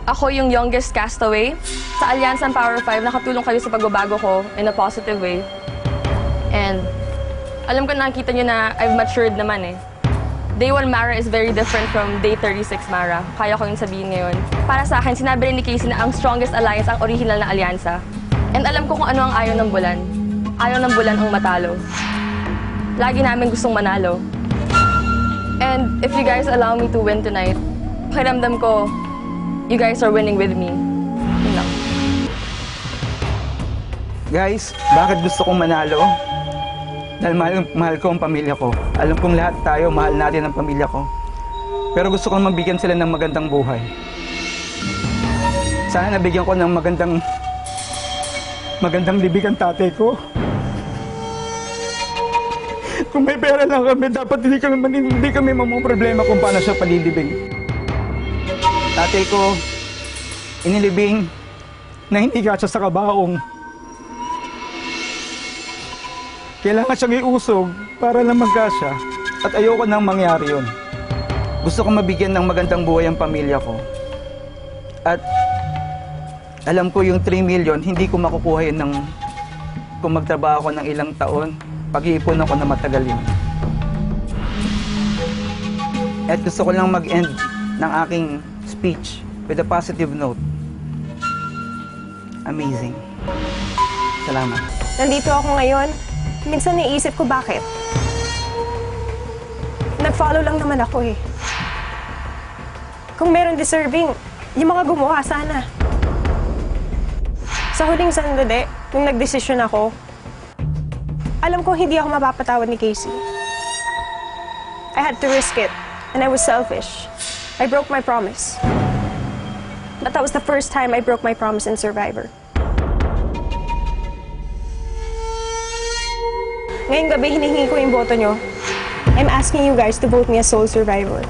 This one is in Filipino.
Ako yung youngest castaway. Sa Alliance ng Power 5, nakatulong kayo sa pagbabago ko in a positive way. And alam ko nakikita nyo na I've matured naman eh. Day 1 Mara is very different from Day 36 Mara. Kaya ko yung sabihin ngayon. Para sa akin, sinabi rin ni Casey na ang strongest alliance ang original na alyansa. And alam ko kung ano ang ayaw ng bulan. Ayaw ng bulan ang matalo. Lagi namin gustong manalo. And if you guys allow me to win tonight, pakiramdam ko, you guys are winning with me. Yun lang. Guys, bakit gusto kong manalo? Dahil mahal ko ang pamilya ko. Alam kong lahat tayo, mahal natin ang pamilya ko. Pero gusto kong mabigyan sila ng magandang buhay. Sana nabigyan ko ng magandang libig ang tatay ko. Kung may pera lang kami, dapat hindi kami problema kung paano siya palilibing. Tatay ko, inilibing na hindi kasya sa kabaong. Kailangan siyang iusog para lang magkasya at ayoko nang mangyari yun. Gusto ko mabigyan ng magandang buhay ang pamilya ko. At alam ko yung 3 million, hindi ko makukuha yun kung magtrabaho ako ng ilang taon, pag-iipon ako na matagal yun. At gusto ko lang mag-end ng aking speech with a positive note. Amazing. Salamat. Nandito ako ngayon. Minsan naisip ko bakit. Nag-follow lang naman ako eh. Kung meron deserving, yung mga gumawa sana. Sa huling sandali, nung nagdesisyon ako, alam ko hindi ako mapapatawad ni Casey. I had to risk it, and I was selfish. I broke my promise. But that was the first time I broke my promise in Survivor. Ngayong gabi, hinihingi ko yung boto nyo. I'm asking you guys to vote me as sole survivor.